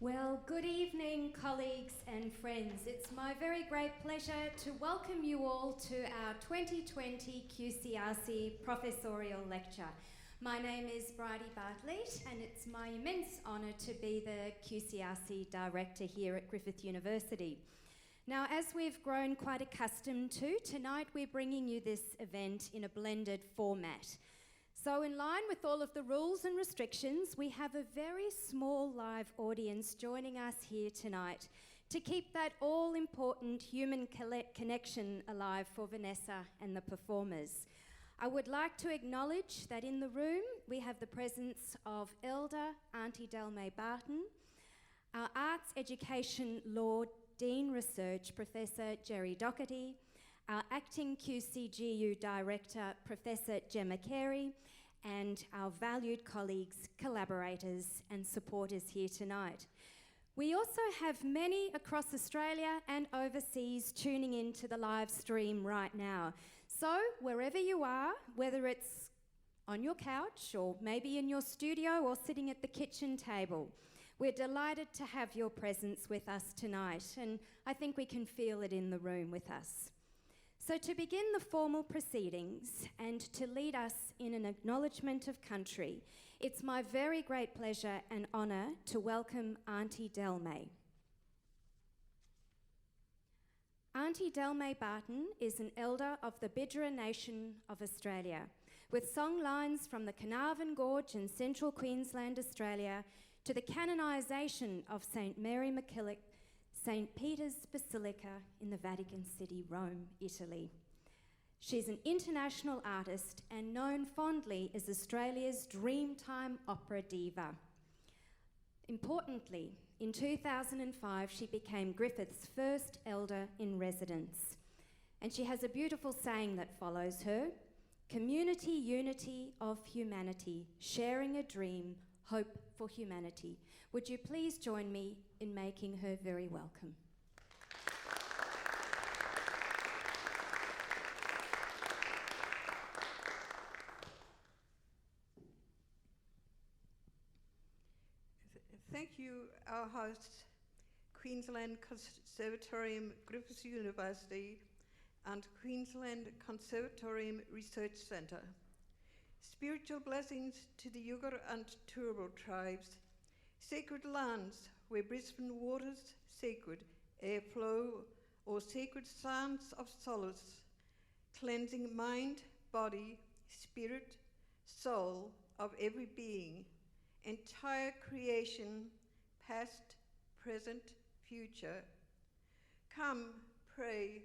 Well, good evening, colleagues and friends. It's my very great pleasure to welcome you all to our 2020 QCRC Professorial Lecture. My name is Bridie Bartlett, and it's my immense honour to be the QCRC Director here at Griffith University. Now, as we've grown quite accustomed to, tonight we're bringing you this event in a blended format. So in line with all of the rules and restrictions, we have a very small live audience joining us here tonight to keep that all-important human connection alive for Vanessa and the performers. I would like to acknowledge that in the room we have the presence of Elder Auntie Delmae Barton, our Arts Education Law Dean Research Professor Jerry Doherty, our Acting QCGU Director Professor Gemma Carey, and our valued colleagues, collaborators and supporters here tonight. We also have many across Australia and overseas tuning in to the live stream right now. So wherever you are, whether it's on your couch or maybe in your studio or sitting at the kitchen table, we're delighted to have your presence with us tonight, and I think we can feel it in the room with us. So to begin the formal proceedings and to lead us in an acknowledgement of country, it's my very great pleasure and honour to welcome Auntie Delmae. Auntie Delmae Barton is an elder of the Bidjara Nation of Australia, with song lines from the Carnarvon Gorge in central Queensland, Australia, to the canonisation of St Mary MacKillop, St Peter's Basilica in the Vatican City, Rome, Italy. She's an international artist and known fondly as Australia's Dreamtime opera diva. Importantly, in 2005, she became Griffith's first elder in residence. And she has a beautiful saying that follows her: community, unity of humanity, sharing a dream, hope for humanity. Would you please join me in making her very welcome? Thank you, our host, Queensland Conservatorium, Griffith University, and Queensland Conservatorium Research Centre. Spiritual blessings to the Yugur and Turrbal tribes, sacred lands where Brisbane waters, sacred airflow, or sacred sounds of solace, cleansing mind, body, spirit, soul of every being, entire creation, past, present, future. Come, pray,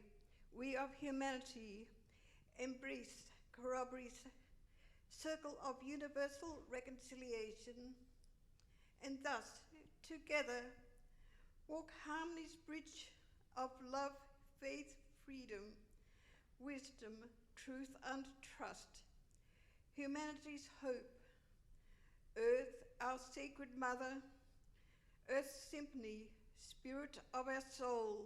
we of humanity, embrace, corroborate, circle of universal reconciliation, and thus, together, walk harmony's bridge of love, faith, freedom, wisdom, truth, and trust. Humanity's hope. Earth, our sacred mother. Earth's symphony, spirit of our soul.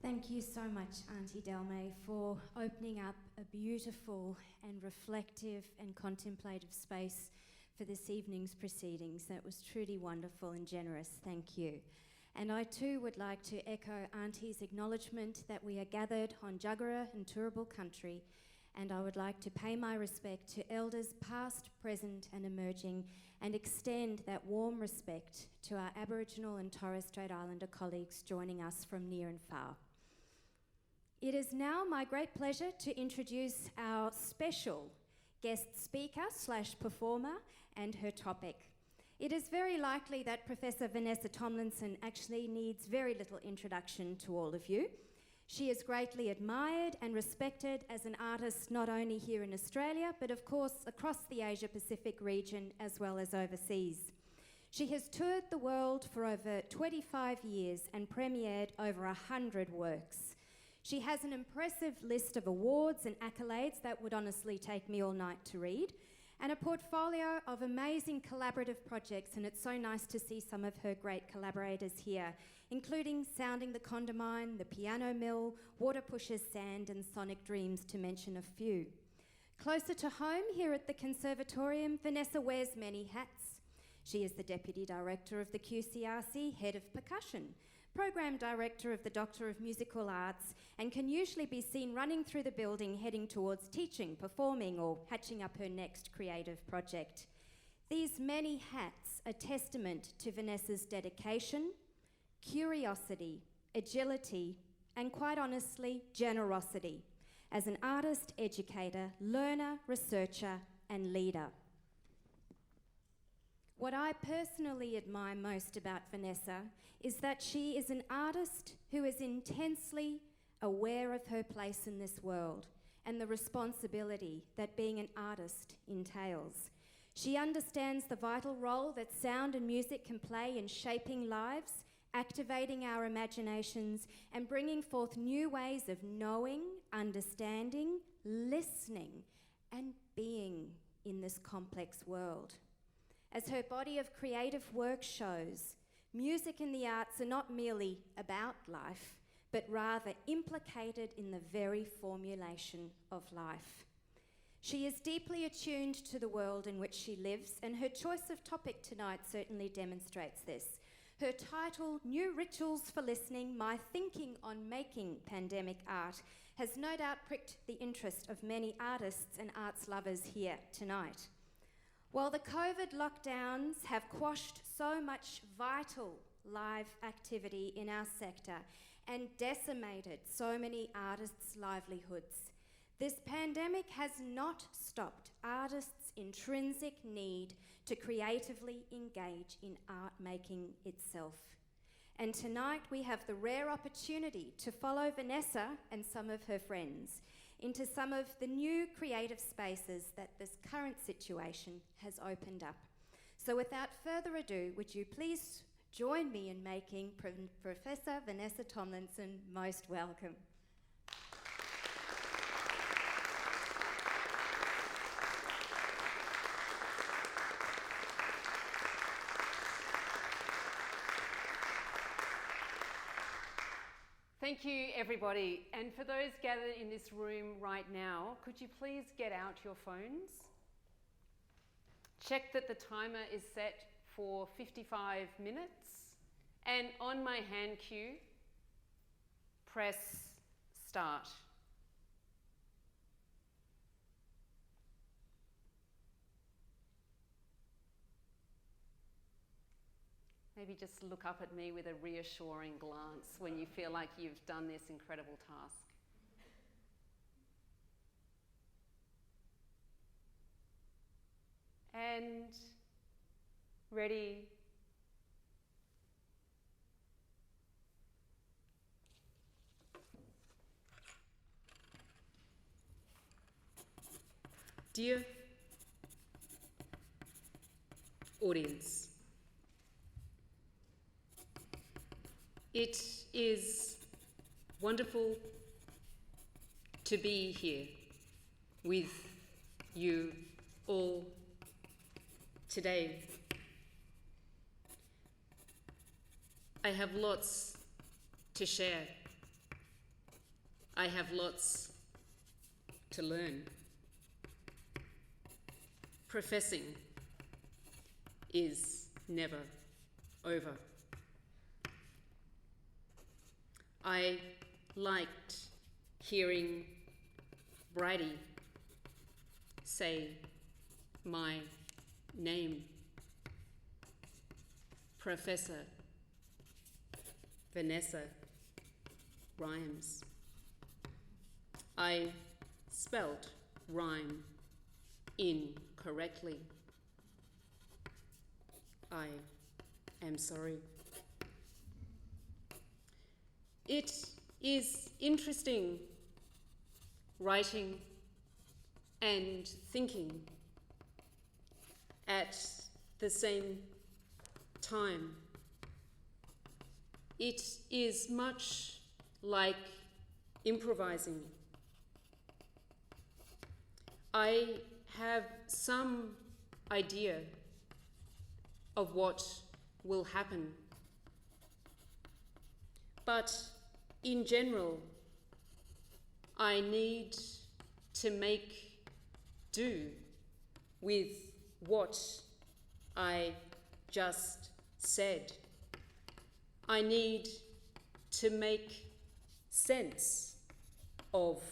Thank you so much, Auntie Delmae, for opening up a beautiful and reflective and contemplative space for this evening's proceedings. That was truly wonderful and generous. Thank you. And I too would like to echo Auntie's acknowledgement that we are gathered on Jagera and Turrbal country, and I would like to pay my respect to elders past, present and emerging, and extend that warm respect to our Aboriginal and Torres Strait Islander colleagues joining us from near and far. It is now my great pleasure to introduce our special guest speaker / performer and her topic. It is very likely that Professor Vanessa Tomlinson actually needs very little introduction to all of you. She is greatly admired and respected as an artist not only here in Australia, but of course across the Asia-Pacific region as well as overseas. She has toured the world for over 25 years and premiered over 100 works. She has an impressive list of awards and accolades that would honestly take me all night to read, and a portfolio of amazing collaborative projects, and it's so nice to see some of her great collaborators here, including Sounding the Condamine, The Piano Mill, Water Pushes Sand, and Sonic Dreams, to mention a few. Closer to home, here at the Conservatorium, Vanessa wears many hats. She is the Deputy Director of the QCRC, Head of Percussion, Program Director of the Doctor of Musical Arts, and can usually be seen running through the building heading towards teaching, performing, or hatching up her next creative project. These many hats are testament to Vanessa's dedication, curiosity, agility, and quite honestly, generosity as an artist, educator, learner, researcher, and leader. What I personally admire most about Vanessa is that she is an artist who is intensely aware of her place in this world and the responsibility that being an artist entails. She understands the vital role that sound and music can play in shaping lives, activating our imaginations, and bringing forth new ways of knowing, understanding, listening, and being in this complex world. As her body of creative work shows, music and the arts are not merely about life, but rather implicated in the very formulation of life. She is deeply attuned to the world in which she lives, and her choice of topic tonight certainly demonstrates this. Her title, New Rituals for Listening, My Thinking on Making Pandemic Art, has no doubt pricked the interest of many artists and arts lovers here tonight. While the COVID lockdowns have quashed so much vital live activity in our sector and decimated so many artists' livelihoods, this pandemic has not stopped artists' intrinsic need to creatively engage in art making itself. And tonight we have the rare opportunity to follow Vanessa and some of her friends into some of the new creative spaces that this current situation has opened up. So without further ado, would you please join me in making Professor Vanessa Tomlinson most welcome. Thank you, everybody. And for those gathered in this room right now, could you please get out your phones? Check that the timer is set for 55 minutes. And on my hand cue, press start. Maybe just look up at me with a reassuring glance when you feel like you've done this incredible task. And ready. Dear audience, it is wonderful to be here with you all today. I have lots to share I have lots to learn. Professing is never over. I liked hearing Bridie say my name. Professor Vanessa rhymes. I spelt rhyme incorrectly. I am sorry. It is interesting writing and thinking at the same time. It is much like improvising. I have some idea of what will happen, but in general, I need to make do with what I just said. I need to make sense of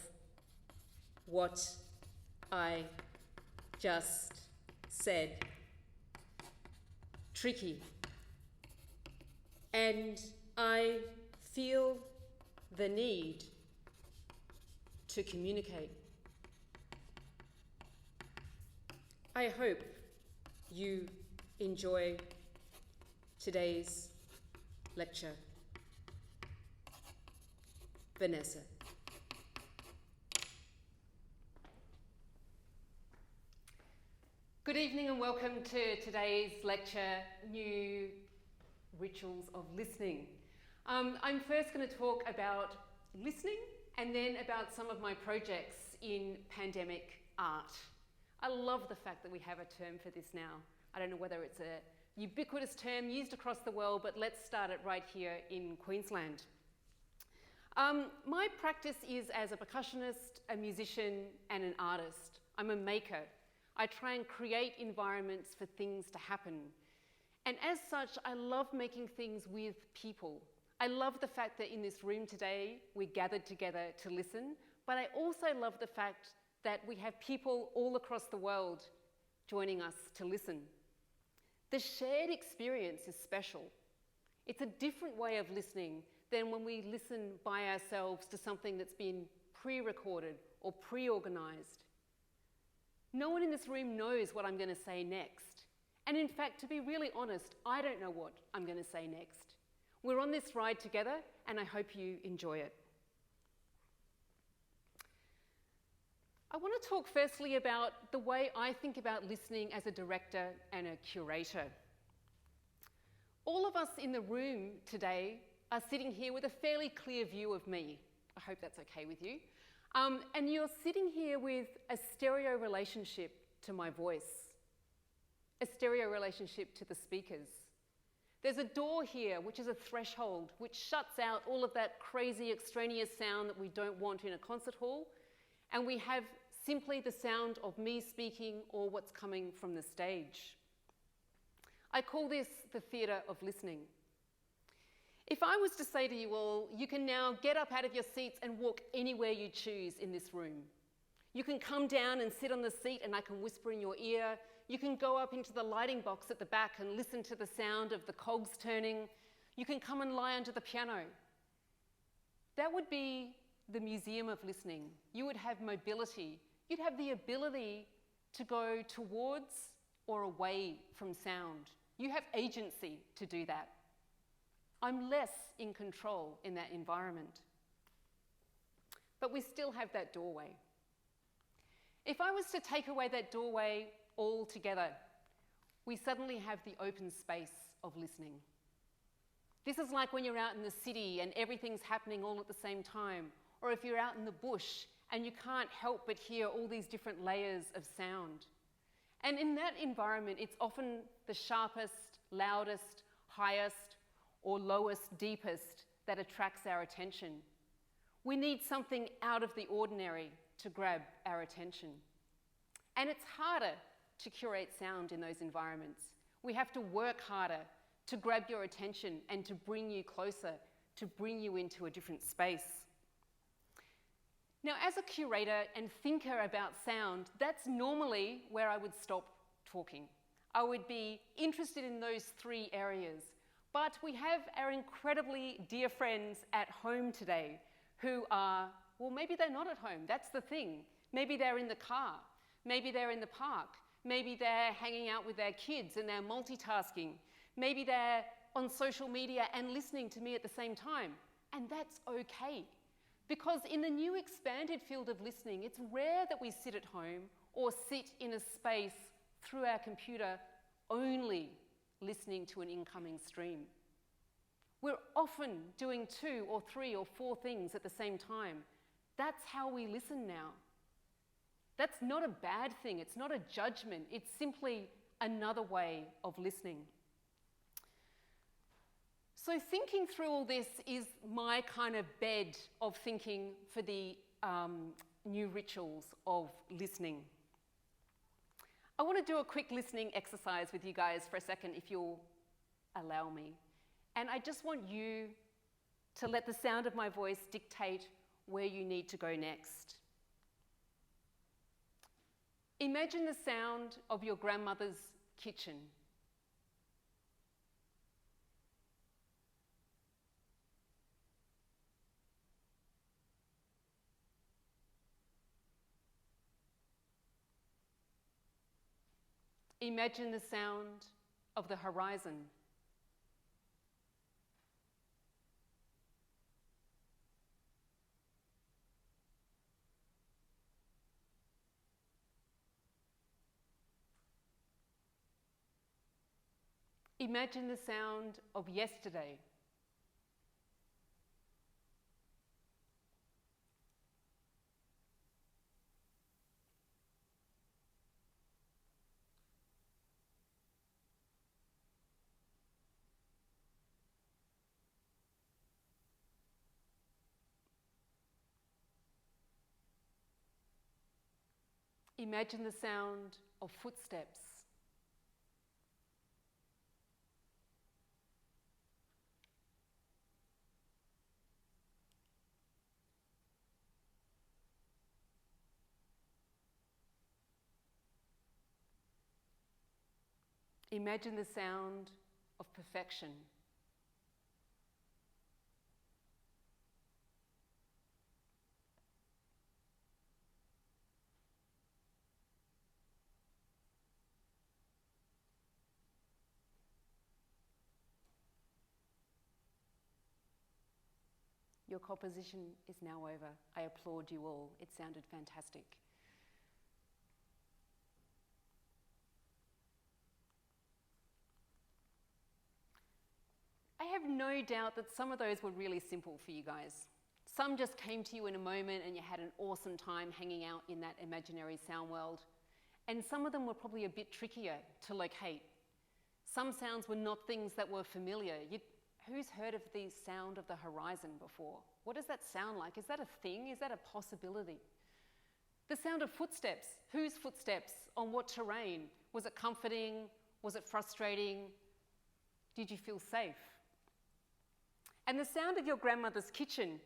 what I just said. Tricky. And I feel the need to communicate. I hope you enjoy today's lecture. Vanessa. Good evening and welcome to today's lecture, New Rituals of Listening. I'm first going to talk about listening and then about some of my projects in pandemic art. I love the fact that we have a term for this now. I don't know whether it's a ubiquitous term used across the world, but let's start it right here in Queensland. My practice is as a percussionist, a musician, and an artist. I'm a maker. I try and create environments for things to happen. And as such, I love making things with people. I love the fact that in this room today, we gathered together to listen, but I also love the fact that we have people all across the world joining us to listen. The shared experience is special. It's a different way of listening than when we listen by ourselves to something that's been pre-recorded or pre-organised. No one in this room knows what I'm going to say next. And in fact, to be really honest, I don't know what I'm going to say next. We're on this ride together, and I hope you enjoy it. I want to talk firstly about the way I think about listening as a director and a curator. All of us in the room today are sitting here with a fairly clear view of me. I hope that's okay with you. And you're sitting here with a stereo relationship to my voice, a stereo relationship to the speakers. There's a door here, which is a threshold, which shuts out all of that crazy extraneous sound that we don't want in a concert hall, and we have simply the sound of me speaking or what's coming from the stage. I call this the theatre of listening. If I was to say to you all, you can now get up out of your seats and walk anywhere you choose in this room. You can come down and sit on the seat and I can whisper in your ear. You can go up into the lighting box at the back and listen to the sound of the cogs turning. You can come and lie under the piano. That would be the museum of listening. You would have mobility. You'd have the ability to go towards or away from sound. You have agency to do that. I'm less in control in that environment. But we still have that doorway. If I was to take away that doorway altogether, we suddenly have the open space of listening. This is like when you're out in the city and everything's happening all at the same time, or if you're out in the bush and you can't help but hear all these different layers of sound. And in that environment, it's often the sharpest, loudest, highest, or lowest, deepest that attracts our attention. We need something out of the ordinary to grab our attention. And it's harder to curate sound in those environments. We have to work harder to grab your attention and to bring you closer, to bring you into a different space. Now, as a curator and thinker about sound, that's normally where I would stop talking. I would be interested in those three areas. But we have our incredibly dear friends at home today who are, well, maybe they're not at home. That's the thing. Maybe they're in the car. Maybe they're in the park. Maybe they're hanging out with their kids and they're multitasking. Maybe they're on social media and listening to me at the same time. And that's okay. Because in the new expanded field of listening, it's rare that we sit at home or sit in a space through our computer only listening to an incoming stream. We're often doing 2 or 3 or 4 things at the same time. That's how we listen now. That's not a bad thing. It's not a judgment. It's simply another way of listening. So thinking through all this is my kind of bed of thinking for the new rituals of listening. I want to do a quick listening exercise with you guys for a second, if you'll allow me. And I just want you to let the sound of my voice dictate where you need to go next. Imagine the sound of your grandmother's kitchen. Imagine the sound of the horizon. Imagine the sound of yesterday. Imagine the sound of footsteps. Imagine the sound of perfection. Your composition is now over. I applaud you all. It sounded fantastic. I have no doubt that some of those were really simple for you guys. Some just came to you in a moment and you had an awesome time hanging out in that imaginary sound world. And some of them were probably a bit trickier to locate. Some sounds were not things that were familiar. Who's heard of the sound of the horizon before? What does that sound like? Is that a thing? Is that a possibility? The sound of footsteps. Whose footsteps? On what terrain? Was it comforting? Was it frustrating? Did you feel safe? And the sound of your grandmother's kitchen.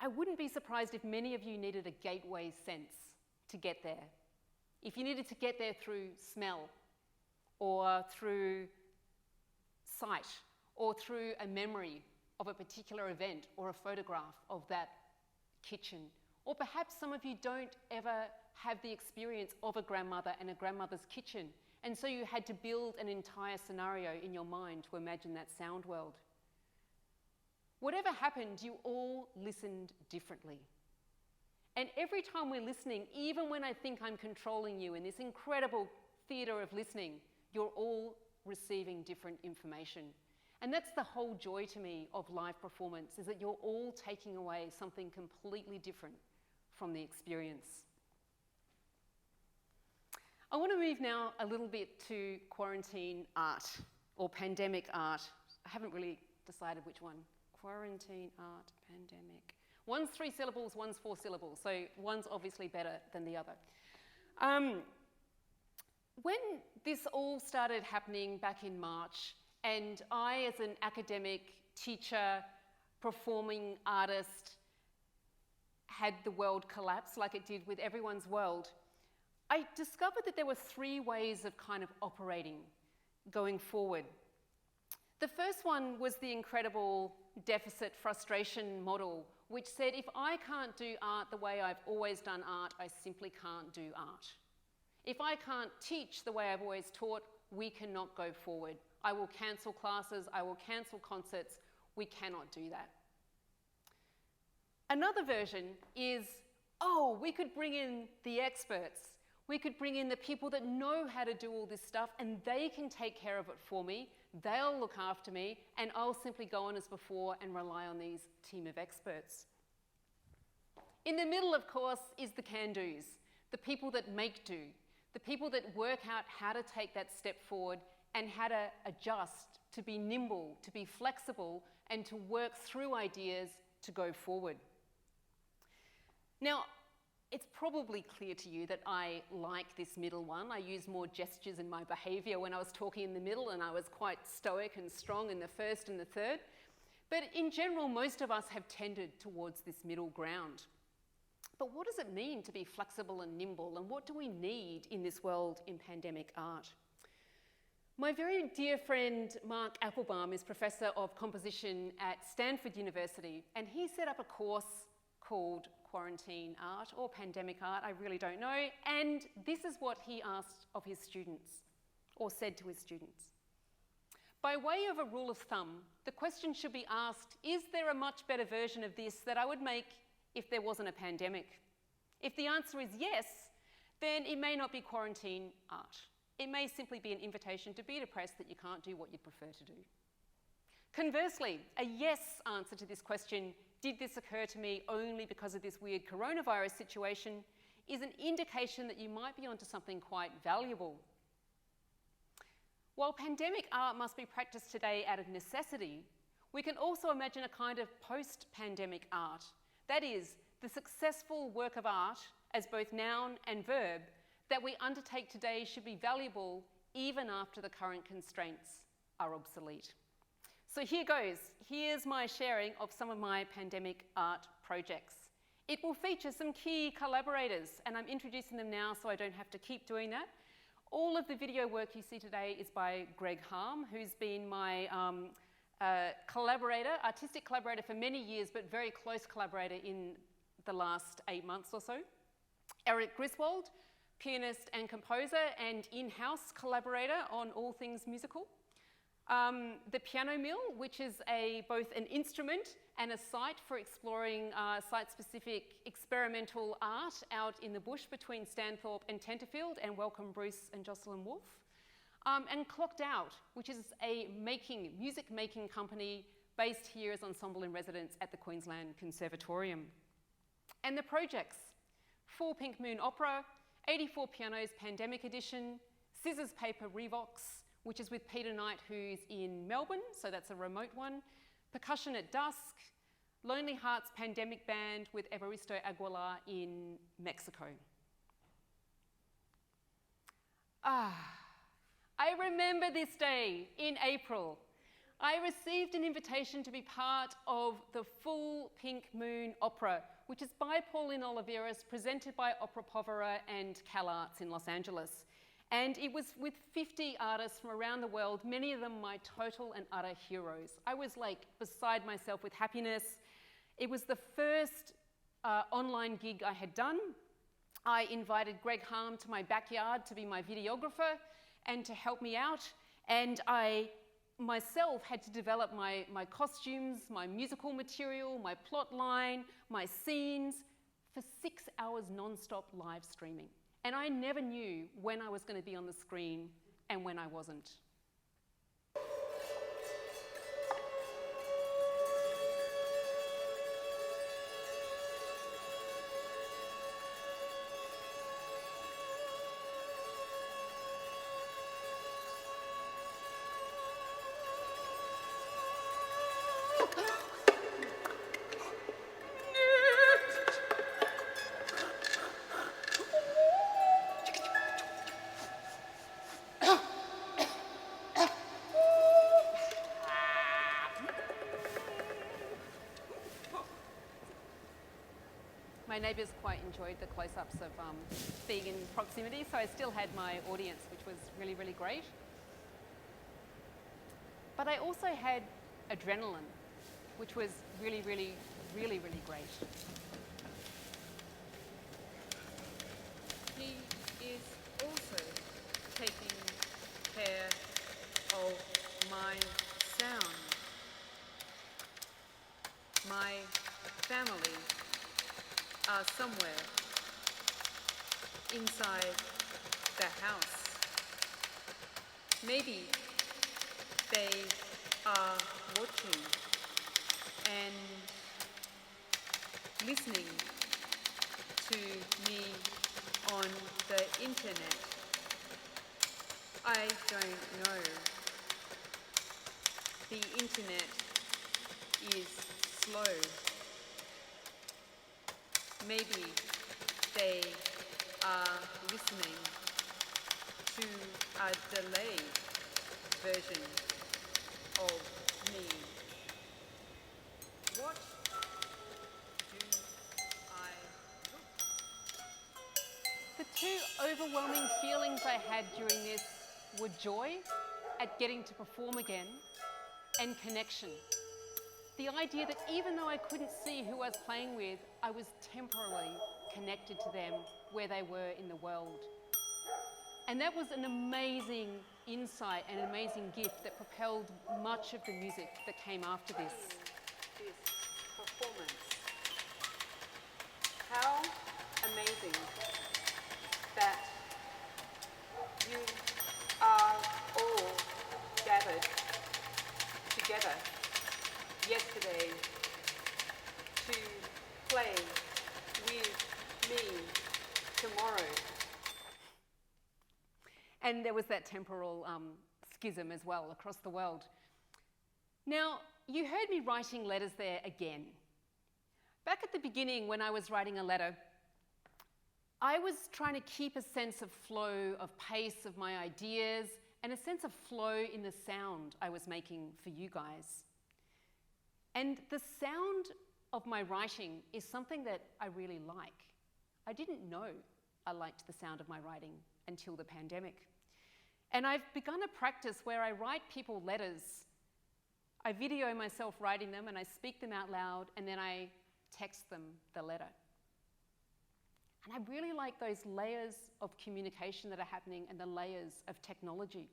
I wouldn't be surprised if many of you needed a gateway sense to get there. If you needed to get there through smell, or through sight, or through a memory of a particular event or a photograph of that kitchen. Or perhaps some of you don't ever have the experience of a grandmother and a grandmother's kitchen, and so you had to build an entire scenario in your mind to imagine that sound world. Whatever happened, you all listened differently. And every time we're listening, even when I think I'm controlling you in this incredible theatre of listening, you're all receiving different information. And that's the whole joy to me of live performance, is that you're all taking away something completely different from the experience. I want to move now a little bit to quarantine art, or pandemic art. I haven't really decided which one. Quarantine art, pandemic. One's 3 syllables, one's 4 syllables, so one's obviously better than the other. When this all started happening back in March, and I, as an academic, teacher, performing artist, had the world collapse like it did with everyone's world, I discovered that there were 3 ways of kind of operating going forward. The first one was the incredible deficit frustration model, which said if I can't do art the way I've always done art, I simply can't do art. If I can't teach the way I've always taught, we cannot go forward. I will cancel classes, I will cancel concerts. We cannot do that. Another version is, oh, we could bring in the experts. We could bring in the people that know how to do all this stuff, and they can take care of it for me. They'll look after me, and I'll simply go on as before and rely on these team of experts. In the middle, of course, is the can-dos, the people that make do, the people that work out how to take that step forward and how to adjust, to be nimble, to be flexible, and to work through ideas to go forward. Now, it's probably clear to you that I like this middle one. I use more gestures in my behaviour when I was talking in the middle, and I was quite stoic and strong in the first and the third. But in general, most of us have tended towards this middle ground. But what does it mean to be flexible and nimble, and what do we need in this world in pandemic art? My very dear friend Mark Applebaum is Professor of Composition at Stanford University, and he set up a course called Quarantine Art or Pandemic Art, I really don't know, and this is what he asked of his students, or said to his students. By way of a rule of thumb, the question should be asked, is there a much better version of this that I would make if there wasn't a pandemic? If the answer is yes, then it may not be quarantine art. It may simply be an invitation to be depressed that you can't do what you'd prefer to do. Conversely, a yes answer to this question, did this occur to me only because of this weird coronavirus situation, is an indication that you might be onto something quite valuable. While pandemic art must be practiced today out of necessity, we can also imagine a kind of post-pandemic art. That is, the successful work of art, as both noun and verb, that we undertake today should be valuable even after the current constraints are obsolete. So here goes. Here's my sharing of some of my pandemic art projects. It will feature some key collaborators, and I'm introducing them now so I don't have to keep doing that. All of the video work you see today is by Greg Harm, who's been my collaborator, artistic collaborator for many years, but very close collaborator in the last 8 months or so. Erik Griswold, pianist and composer and in-house collaborator on all things musical. The Piano Mill, which is both an instrument and a site for exploring site-specific experimental art out in the bush between Stanthorpe and Tenterfield, and welcome Bruce and Jocelyn Wolfe. And Clocked Out, which is a music-making company based here as ensemble in residence at the Queensland Conservatorium. And the projects: 4 Pink Moon Opera, 84 Pianos Pandemic Edition, Scissors Paper Revox, which is with Peter Knight, who's in Melbourne, so that's a remote one, Percussion at Dusk, Lonely Hearts Pandemic Band with Evaristo Aguilar in Mexico. I remember this day in April. I received an invitation to be part of the full Pink Moon Opera, which is by Pauline Oliveras, presented by Opera Povera and Cal Arts in Los Angeles. And it was with 50 artists from around the world, many of them my total and utter heroes. I was like beside myself with happiness. It was the first online gig I had done. I invited Greg Harm to my backyard to be my videographer and to help me out. And I myself had to develop my costumes, my musical material, my plot line, my scenes for 6 hours non-stop live streaming. And I never knew when I was going to be on the screen and when I wasn't. My neighbours quite enjoyed the close-ups of being in proximity, so I still had my audience, which was really, really great. But I also had adrenaline, which was really, really, really, really great. He is also taking care of my sound. My family are somewhere inside the house. Maybe they are watching and listening to me on the internet. I don't know. The internet is slow. Maybe they are listening to a delayed version of me. What do I look? The two overwhelming feelings I had during this were joy at getting to perform again and connection. The idea that even though I couldn't see who I was playing with, I was temporarily connected to them where they were in the world. And that was an amazing insight and an amazing gift that propelled much of the music that came after this. This performance. How amazing that you are all gathered together yesterday to play with me tomorrow. And there was that temporal schism as well across the world. Now, you heard me writing letters there again. Back at the beginning when I was writing a letter, I was trying to keep a sense of flow, of pace of my ideas, and a sense of flow in the sound I was making for you guys. And the sound of my writing is something that I really like. I didn't know I liked the sound of my writing until the pandemic. And I've begun a practice where I write people letters. I video myself writing them and I speak them out loud and then I text them the letter. And I really like those layers of communication that are happening and the layers of technology.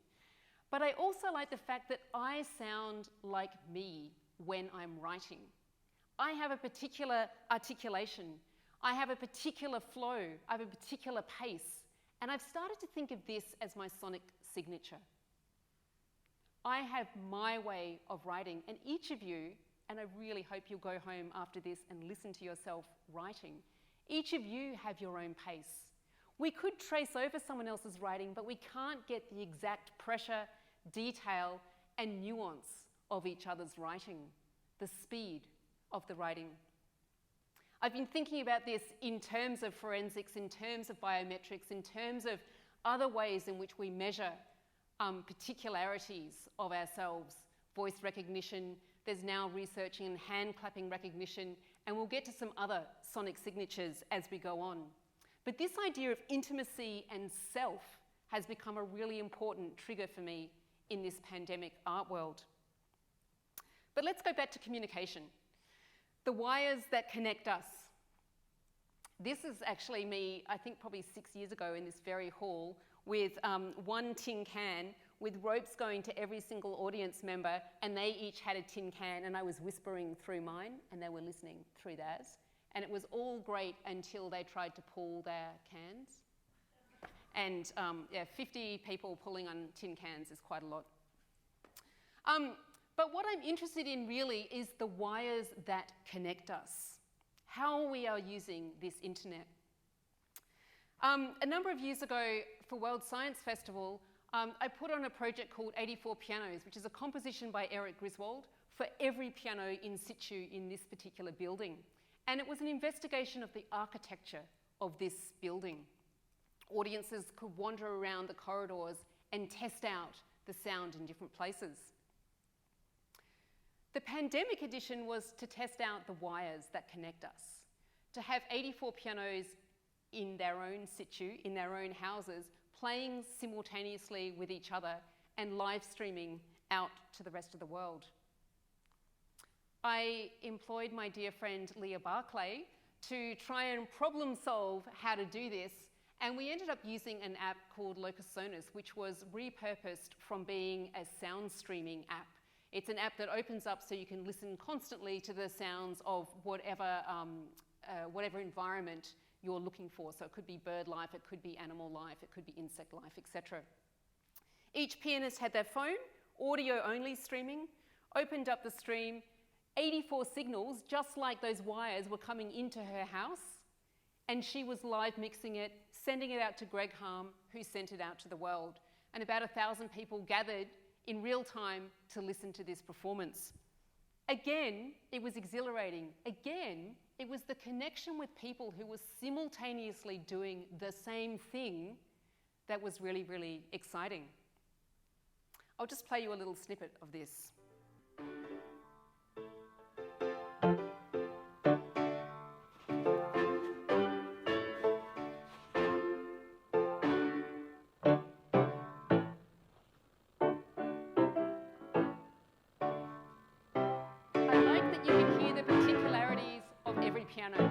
But I also like the fact that I sound like me when I'm writing. I have a particular articulation. I have a particular flow. I have a particular pace. And I've started to think of this as my sonic signature. I have my way of writing, and each of you, and I really hope you'll go home after this and listen to yourself writing, each of you have your own pace. We could trace over someone else's writing, but we can't get the exact pressure, detail, and nuance of each other's writing, the speed of the writing. I've been thinking about this in terms of forensics, in terms of biometrics, in terms of other ways in which we measure particularities of ourselves, voice recognition. There's now research in hand clapping recognition, and we'll get to some other sonic signatures as we go on. But this idea of intimacy and self has become a really important trigger for me in this pandemic art world. But let's go back to communication. The wires that connect us. This is actually me, I think probably 6 years ago in this very hall with one tin can with ropes going to every single audience member, and they each had a tin can, and I was whispering through mine and they were listening through theirs. And it was all great until they tried to pull their cans. And 50 people pulling on tin cans is quite a lot. But what I'm interested in really is the wires that connect us, how we are using this internet. A number of years ago for World Science Festival, I put on a project called 84 Pianos, which is a composition by Erik Griswold for every piano in situ in this particular building. And it was an investigation of the architecture of this building. Audiences could wander around the corridors and test out the sound in different places. The pandemic edition was to test out the wires that connect us. to have 84 pianos in their own situ, in their own houses, playing simultaneously with each other and live streaming out to the rest of the world. I employed my dear friend Leah Barclay to try and problem solve how to do this, and we ended up using an app called Locusonus, which was repurposed from being a sound streaming app. It's an app that opens up so you can listen constantly to the sounds of whatever environment you're looking for. So it could be bird life, it could be animal life, it could be insect life, etc. Each pianist had their phone, audio only streaming, opened up the stream, 84 signals, just like those wires, were coming into her house, and she was live mixing it, sending it out to Greg Harm, who sent it out to the world. And about 1,000 people gathered in real time to listen to this performance. Again, it was exhilarating. Again, it was the connection with people who were simultaneously doing the same thing that was really, really exciting. I'll just play you a little snippet of this. Piano.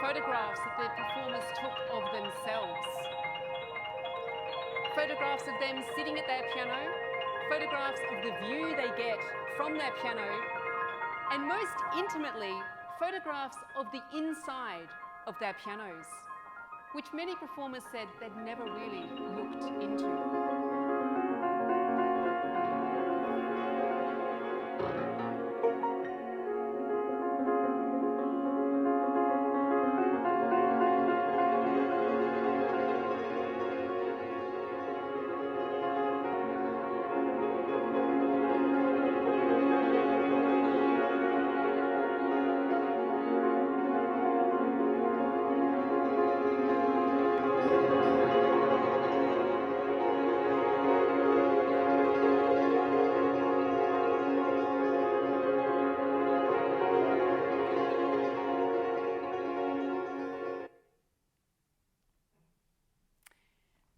Photographs that the performers took of themselves. Photographs of them sitting at their piano, photographs of the view they get from their piano, and most intimately, photographs of the inside of their pianos, which many performers said they'd never really looked into.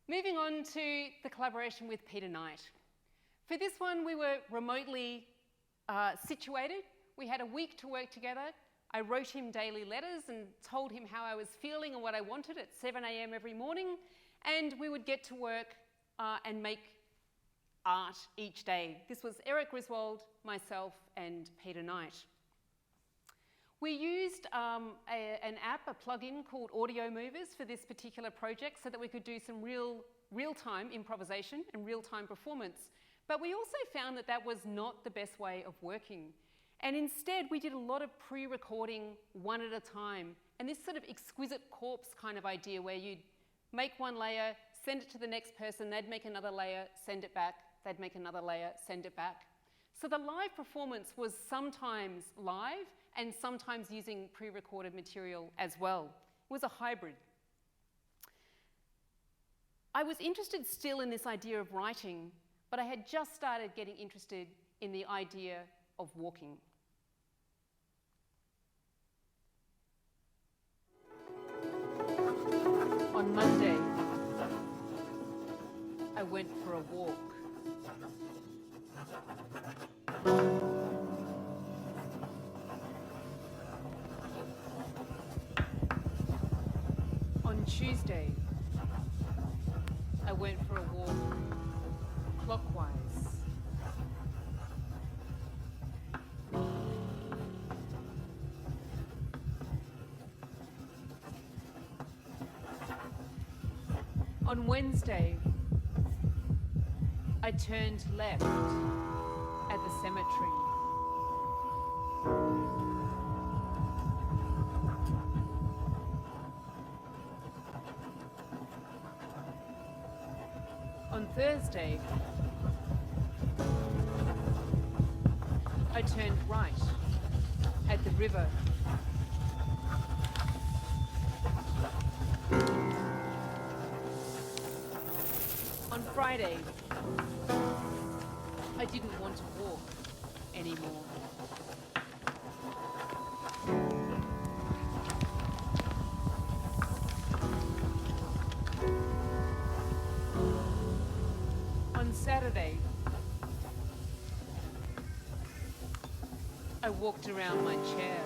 Moving on to the collaboration with Peter Knight. For this one, we were remotely situated. We had a week to work together. I wrote him daily letters and told him how I was feeling and what I wanted at 7 a.m. every morning, and we would get to work and make art each day. This was Erik Griswold, myself, and Peter Knight. We used an app, a plugin called Audio Movers for this particular project so that we could do some real-time improvisation and real-time performance. But we also found that that was not the best way of working. And instead, we did a lot of pre-recording one at a time. And this sort of exquisite corpse kind of idea where you'd make one layer, send it to the next person, they'd make another layer, send it back, they'd make another layer, send it back. So the live performance was sometimes live and sometimes using pre-recorded material as well. It was a hybrid. I was interested still in this idea of writing, but I had just started getting interested in the idea of walking. On Monday, I went for a walk. On Tuesday, I went for a walk clockwise. On Wednesday, I turned left at the cemetery. On Thursday, I turned right at the river. On Friday, I didn't want to walk anymore. On Saturday, I walked around my chair.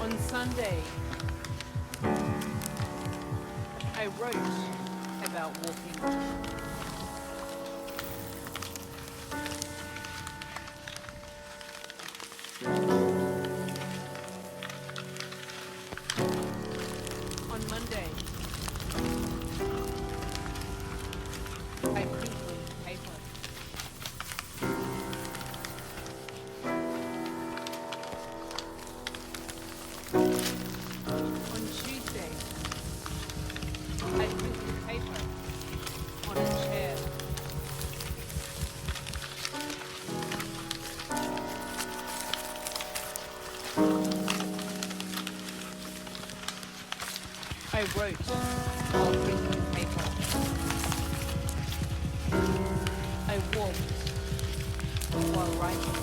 On Sunday, I wrote about walking. On Monday, I printed paper. On Tuesday, I printed paper on a chair. I wrote while printing paper. I walked while writing.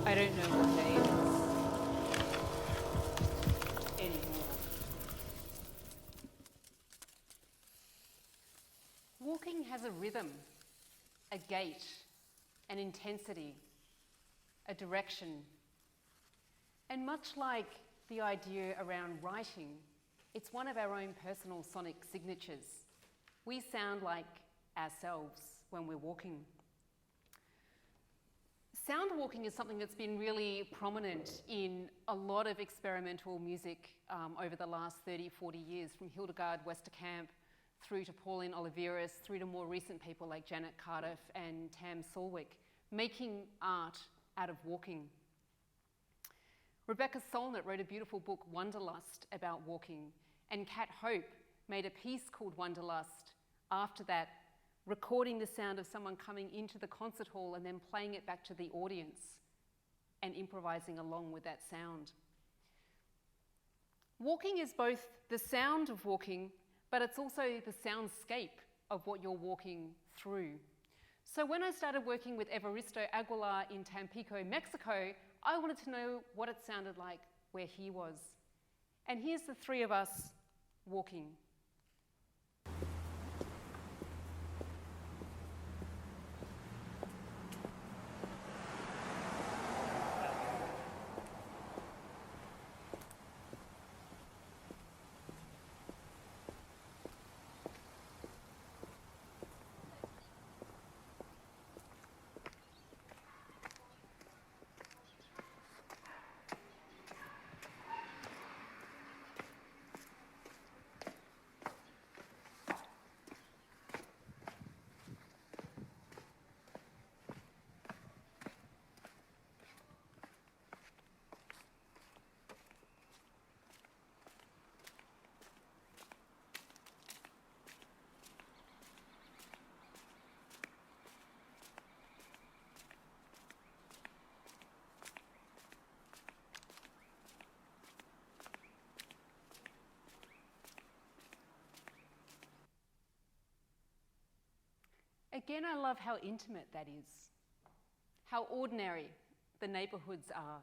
I don't know what day it is anymore. Walking has a rhythm, a gait, an intensity, a direction. And much like the idea around writing, it's one of our own personal sonic signatures. We sound like ourselves when we're walking. Sound walking is something that's been really prominent in a lot of experimental music over the last 30, 40 years, from Hildegard Westerkamp through to Pauline Oliveris, through to more recent people like Janet Cardiff and Tam Solwick, making art out of walking. Rebecca Solnit wrote a beautiful book, Wanderlust, about walking, and Kat Hope made a piece called Wanderlust after that, recording the sound of someone coming into the concert hall and then playing it back to the audience and improvising along with that sound. Walking is both the sound of walking, but it's also the soundscape of what you're walking through. So when I started working with Evaristo Aguilar in Tampico, Mexico, I wanted to know what it sounded like where he was. And here's the three of us walking. Again, I love how intimate that is, how ordinary the neighbourhoods are.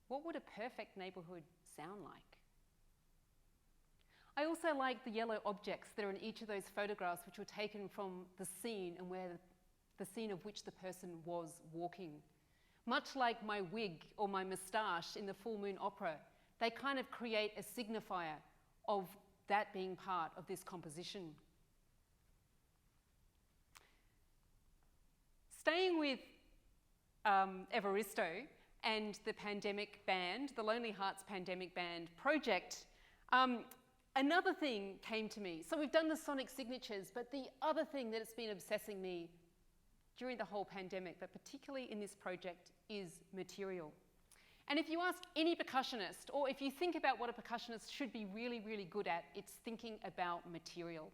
What would a perfect neighbourhood sound like? I also like the yellow objects that are in each of those photographs, which were taken from the scene and where the scene of which the person was walking. Much like my wig or my moustache in the Full Moon Opera, they kind of create a signifier of that being part of this composition. Staying with Evaristo and the pandemic band, the Lonely Hearts Pandemic Band project, another thing came to me. So we've done the sonic signatures, but the other thing that has been obsessing me during the whole pandemic, but particularly in this project, is material. And if you ask any percussionist, or if you think about what a percussionist should be really, really good at, it's thinking about material.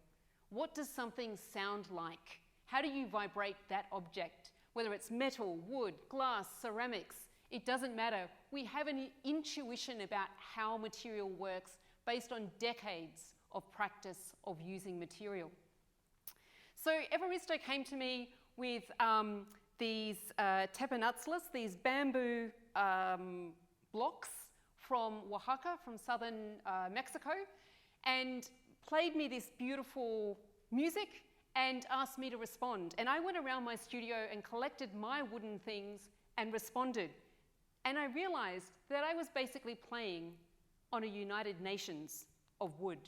What does something sound like? How do you vibrate that object? Whether it's metal, wood, glass, ceramics, it doesn't matter. We have an intuition about how material works based on decades of practice of using material. So Evaristo came to me with these teponaztlis, these bamboo blocks from Oaxaca, from southern Mexico, and played me this beautiful music and asked me to respond. And I went around my studio and collected my wooden things and responded. And I realized that I was basically playing on a United Nations of wood.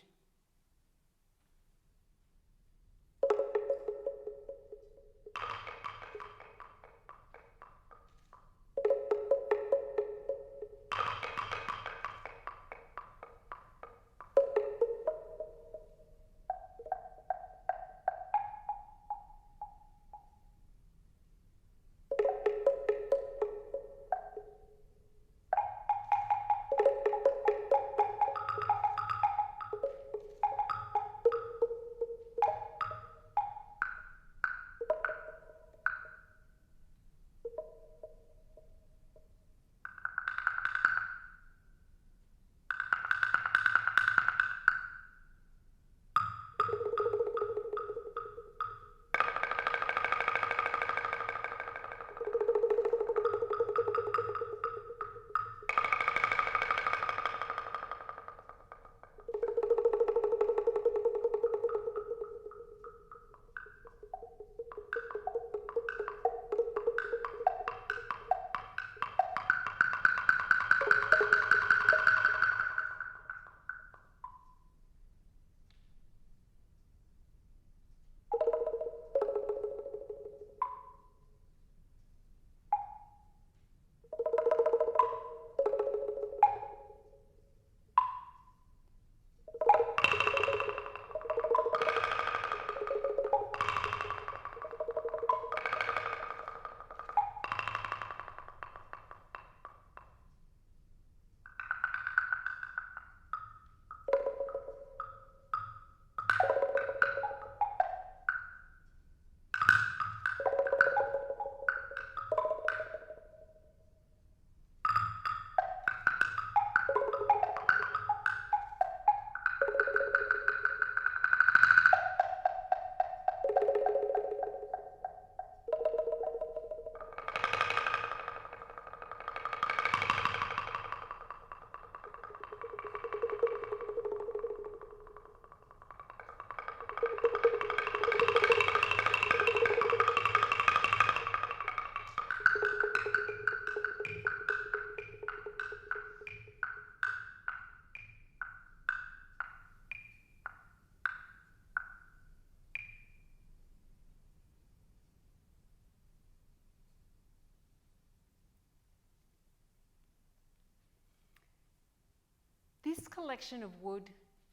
This collection of wood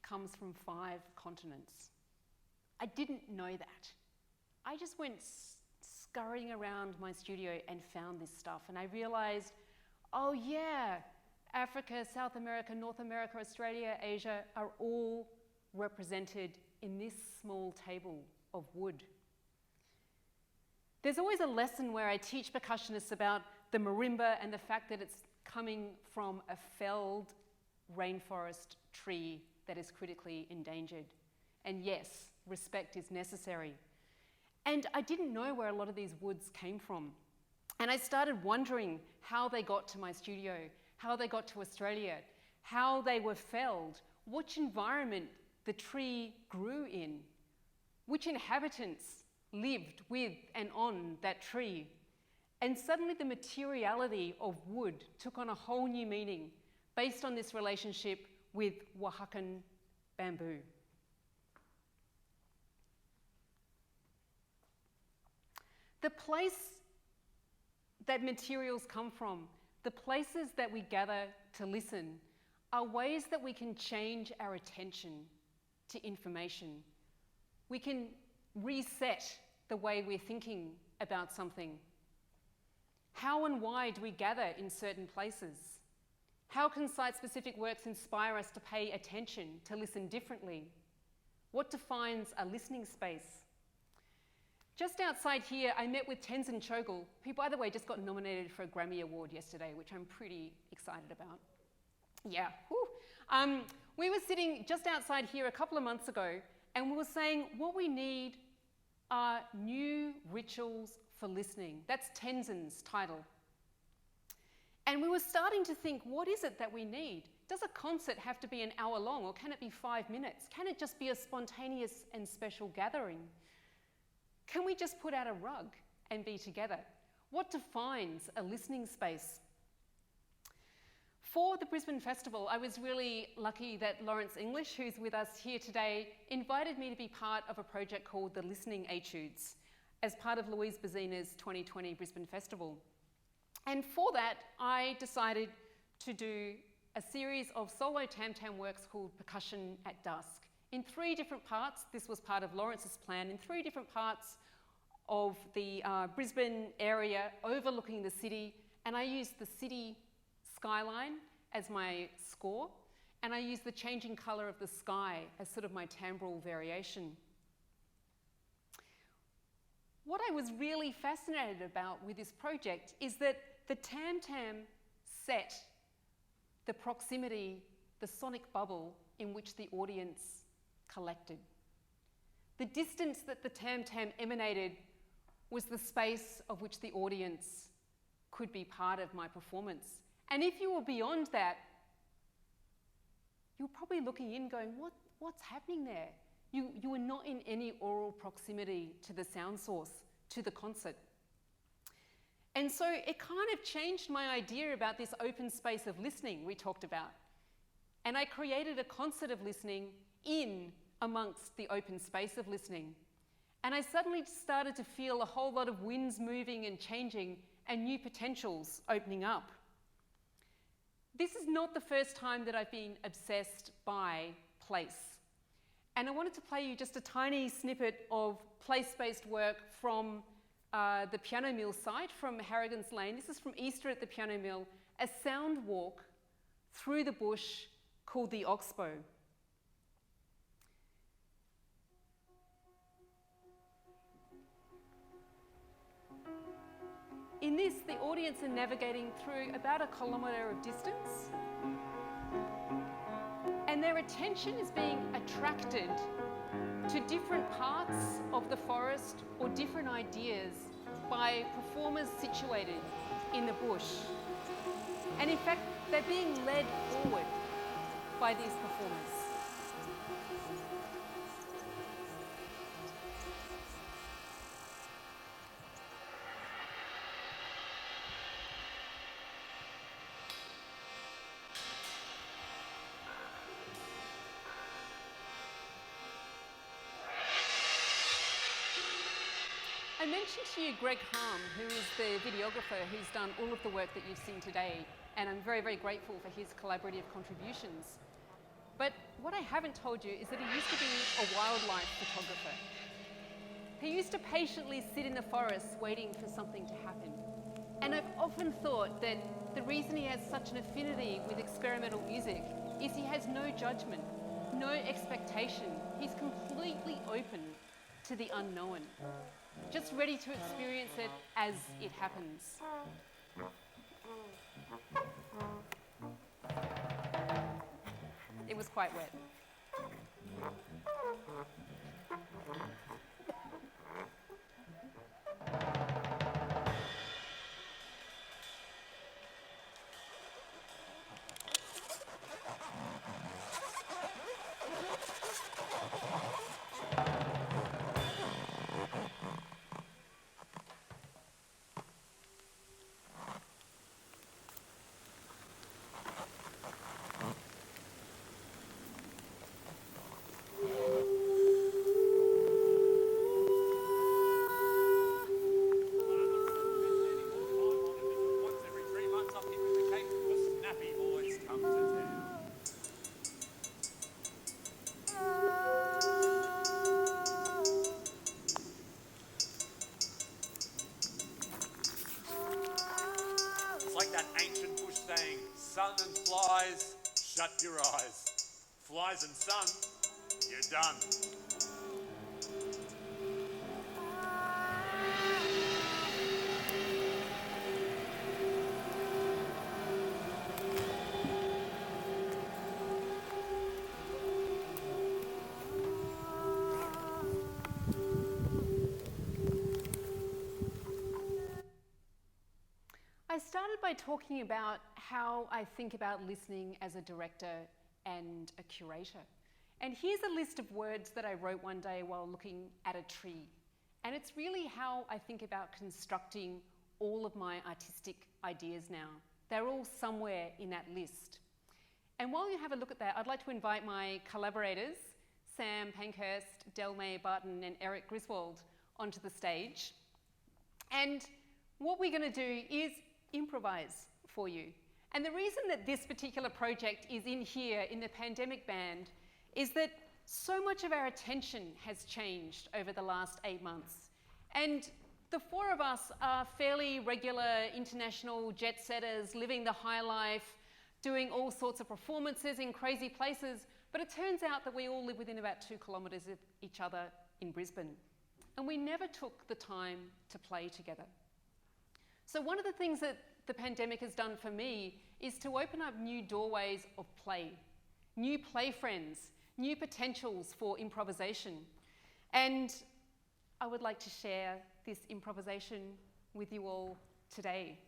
comes from 5 continents. I didn't know that. I just went scurrying around my studio and found this stuff, and I realized, oh yeah, Africa, South America, North America, Australia, Asia are all represented in this small table of wood. There's always a lesson where I teach percussionists about the marimba and the fact that it's coming from a felled rainforest tree that is critically endangered. And yes, respect is necessary. And I didn't know where a lot of these woods came from. And I started wondering how they got to my studio, how they got to Australia, how they were felled, which environment the tree grew in, which inhabitants lived with and on that tree. And suddenly the materiality of wood took on a whole new meaning based on this relationship with Oaxacan bamboo. The place that materials come from, the places that we gather to listen, are ways that we can change our attention to information. We can reset the way we're thinking about something. How and why do we gather in certain places? How can site-specific works inspire us to pay attention, to listen differently? What defines a listening space? Just outside here, I met with Tenzin Chogyal, who, by the way, just got nominated for a Grammy Award yesterday, which I'm pretty excited about. Yeah, whew. We were sitting just outside here a couple of months ago, and we were saying what we need are new rituals for listening. That's Tenzin's title. And we were starting to think, what is it that we need? Does a concert have to be an hour long, or can it be 5 minutes? Can it just be a spontaneous and special gathering? Can we just put out a rug and be together? What defines a listening space? For the Brisbane Festival, I was really lucky that Lawrence English, who's with us here today, invited me to be part of a project called the Listening Etudes as part of Louise Bazina's 2020 Brisbane Festival. And for that, I decided to do a series of solo tam-tam works called Percussion at Dusk. In 3 different parts, this was part of Lawrence's plan, in 3 different parts of the Brisbane area overlooking the city, and I used the city skyline as my score, and I used the changing colour of the sky as sort of my timbral variation. What I was really fascinated about with this project is that the tam-tam set the proximity, the sonic bubble in which the audience collected. The distance that the tam-tam emanated was the space of which the audience could be part of my performance. And if you were beyond that, you're probably looking in going, what's happening there? You were not in any oral proximity to the sound source, to the concert. And so it kind of changed my idea about this open space of listening we talked about. And I created a concert of listening in amongst the open space of listening. And I suddenly started to feel a whole lot of winds moving and changing and new potentials opening up. This is not the first time that I've been obsessed by place. And I wanted to play you just a tiny snippet of place-based work from the Piano Mill site, from Harrigan's Lane. This is from Easter at the Piano Mill, a sound walk through the bush called the Oxbow. In this, the audience are navigating through about 1 kilometre of distance, and their attention is being attracted to different parts of the forest or different ideas by performers situated in the bush. And in fact, they're being led forward by these performers. I mentioned to you Greg Harm, who is the videographer who's done all of the work that you've seen today, and I'm very, very grateful for his collaborative contributions. But what I haven't told you is that he used to be a wildlife photographer. He used to patiently sit in the forest waiting for something to happen. And I've often thought that the reason he has such an affinity with experimental music is he has no judgment, no expectation. He's completely open to the unknown, just ready to experience it as it happens. It was quite wet. and flies, shut your eyes. Flies and sun, you're done. I started by talking about how I think about listening as a director and a curator. And here's a list of words that I wrote one day while looking at a tree. And it's really how I think about constructing all of my artistic ideas now. They're all somewhere in that list. And while you have a look at that, I'd like to invite my collaborators, Sam Pankhurst, Delmae, Barton, and Erik Griswold, onto the stage. And what we're going to do is improvise for you. And the reason that this particular project is in here in the pandemic band is that so much of our attention has changed over the last 8 months. And the four of us are fairly regular international jet setters, living the high life, doing all sorts of performances in crazy places, but it turns out that we all live within about 2 kilometres of each other in Brisbane. And we never took the time to play together. So one of the things that the pandemic has done for me is to open up new doorways of play, new play friends, new potentials for improvisation. And I would like to share this improvisation with you all today.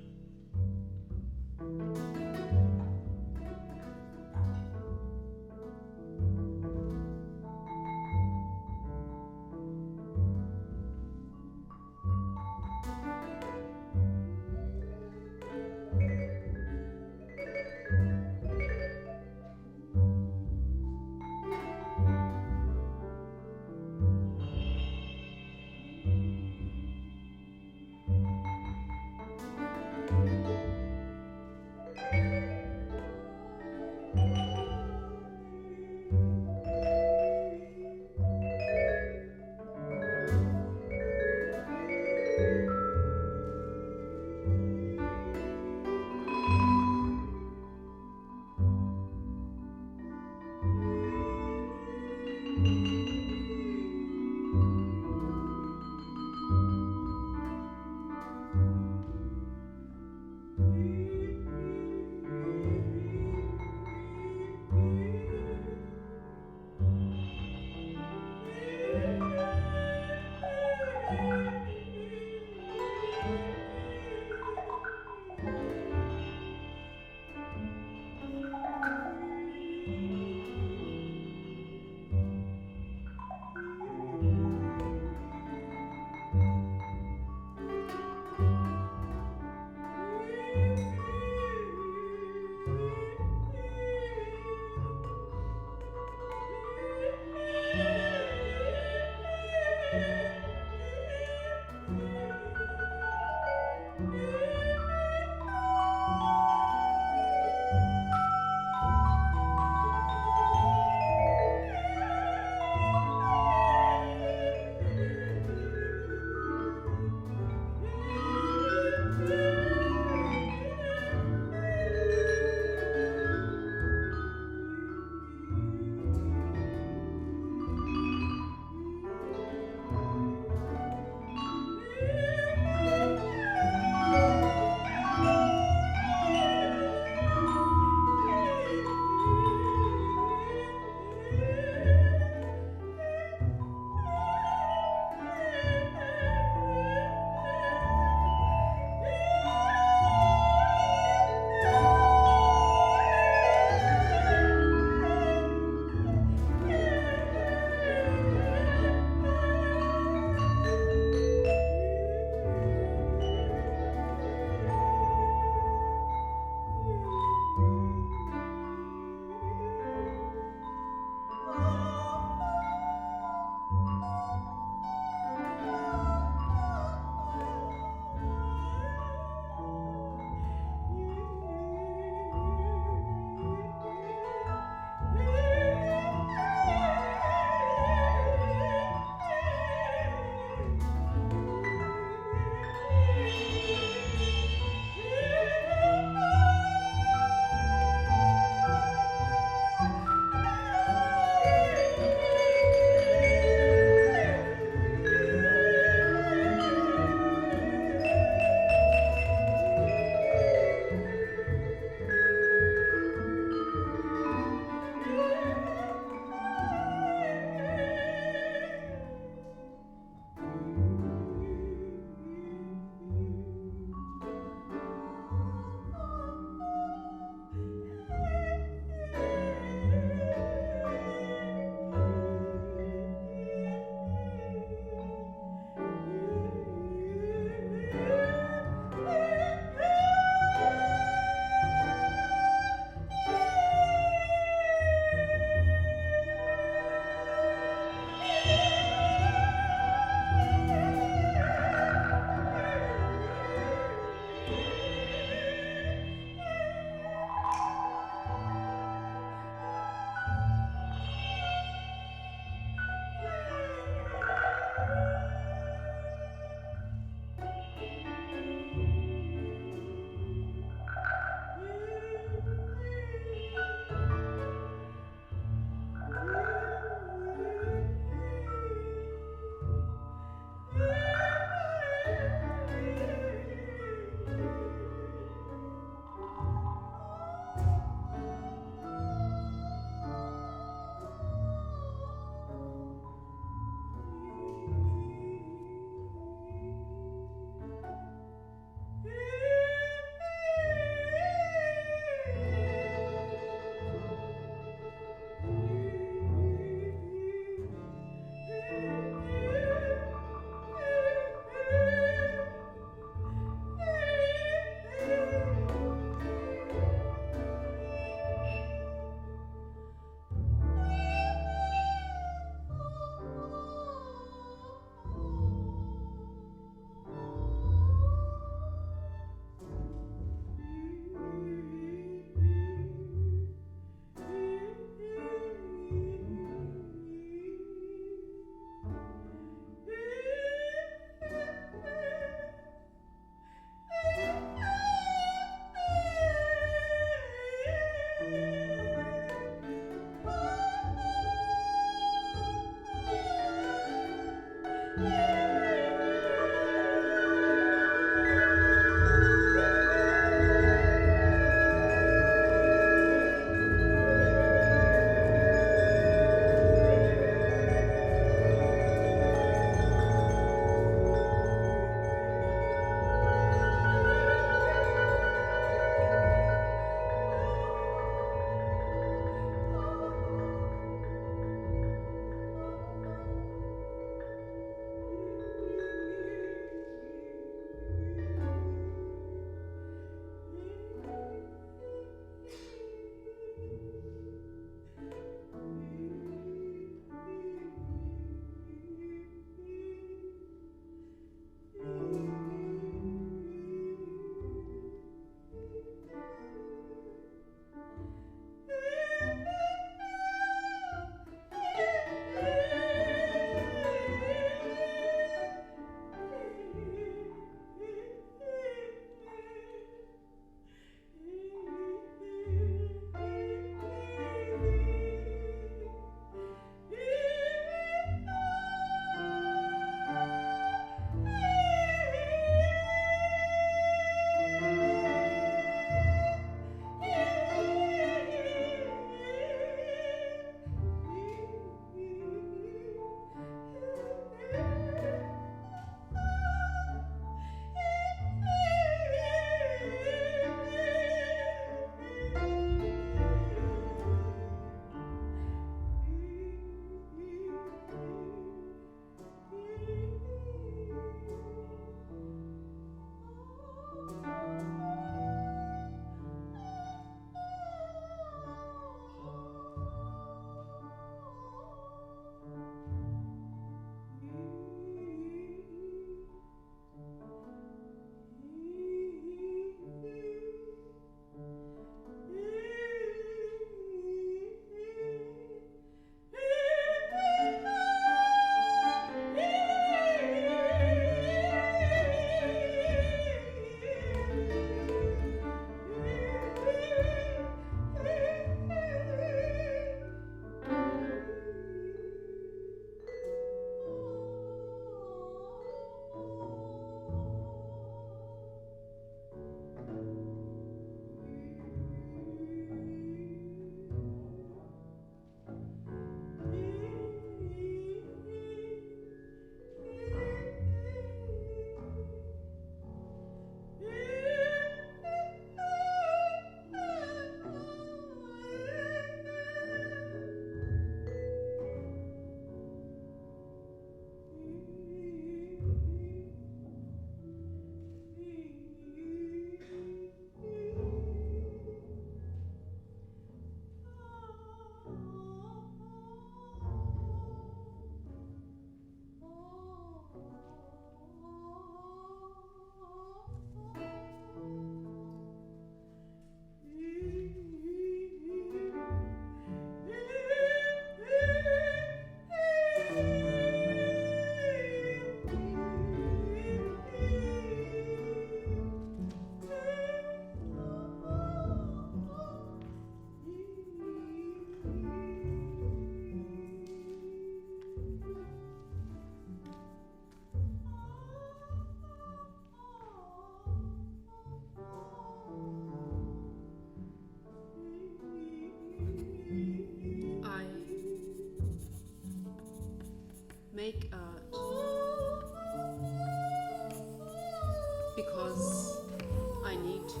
I need to.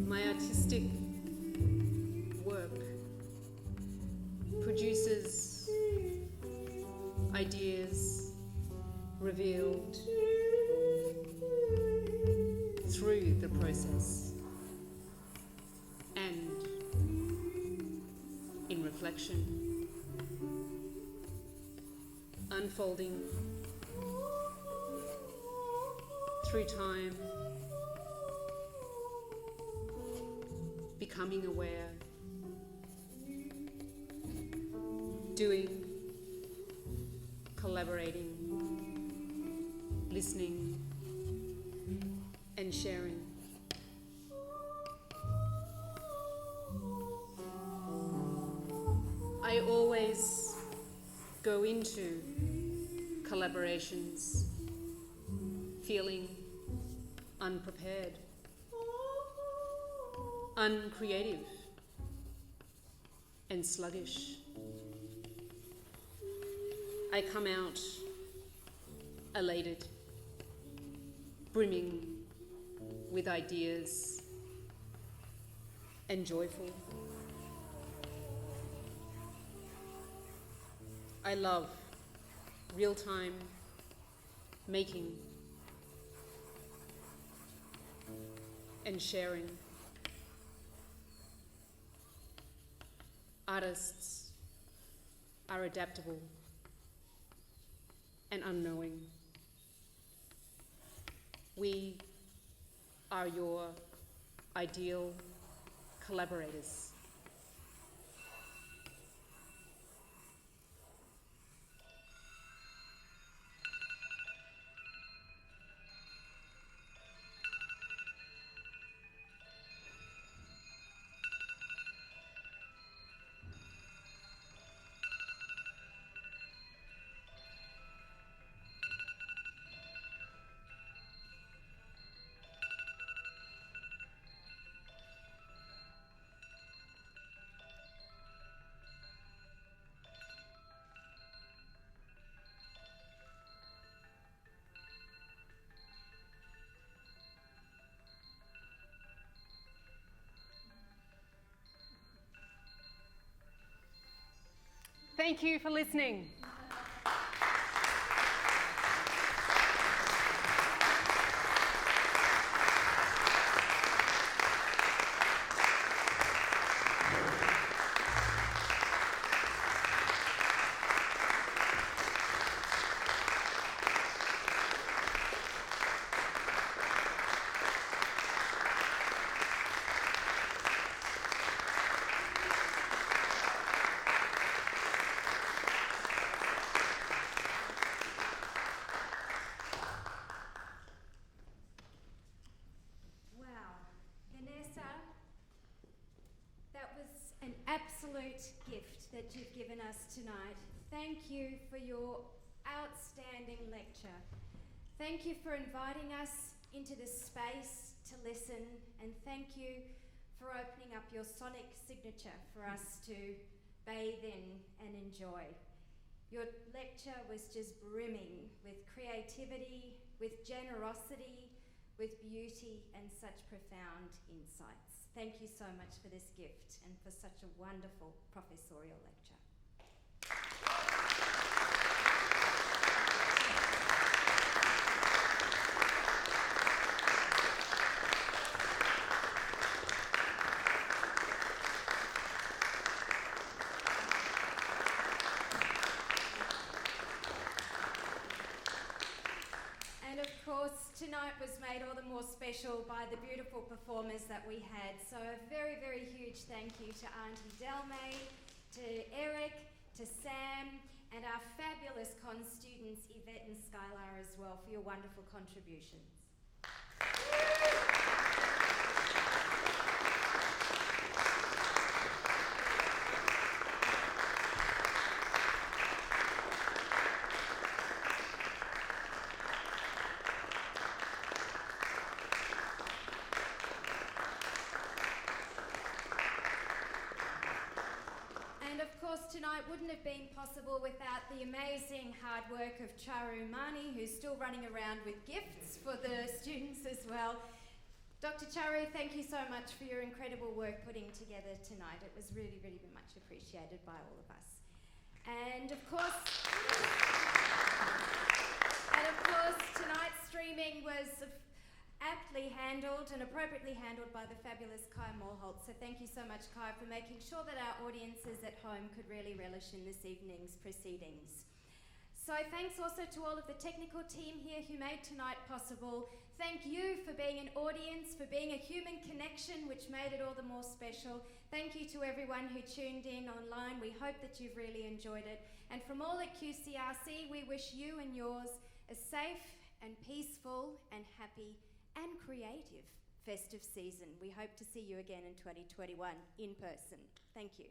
My artistic work produces ideas revealed through the process and in reflection, unfolding through time, becoming aware, doing, collaborating, listening, and sharing. I always go into collaborations feeling unprepared, uncreative, and sluggish. I come out elated, brimming with ideas, and joyful. I love real-time making and sharing. Artists are adaptable and unknowing. We are your ideal collaborators. Thank you for listening. Absolute gift that you've given us tonight. Thank you for your outstanding lecture. Thank you for inviting us into this space to listen, and thank you for opening up your sonic signature for us to bathe in and enjoy. Your lecture was just brimming with creativity, with generosity, with beauty, and such profound insights. Thank you so much for this gift and for such a wonderful professorial lecture. And of course, tonight was made all the more special by the beautiful performers that we had. So a very, very huge thank you to Auntie Delmae, to Erik, to Sam, and our fabulous con students, Yvette and Skylar, as well, for your wonderful contributions. Tonight tonight wouldn't have been possible without the amazing hard work of Charu Mani, who's still running around with gifts for the students as well. Dr. Charu, thank you so much for your incredible work putting together tonight. It was really, really much appreciated by all of us. And of course, tonight's streaming was aptly handled and appropriately handled by the fabulous Kai Morholt. So thank you so much, Kai, for making sure that our audiences at home could really relish in this evening's proceedings. So thanks also to all of the technical team here who made tonight possible. Thank you for being an audience, for being a human connection, which made it all the more special. Thank you to everyone who tuned in online. We hope that you've really enjoyed it. And from all at QCRC, we wish you and yours a safe and peaceful and happy and creative festive season. We hope to see you again in 2021 in person. Thank you.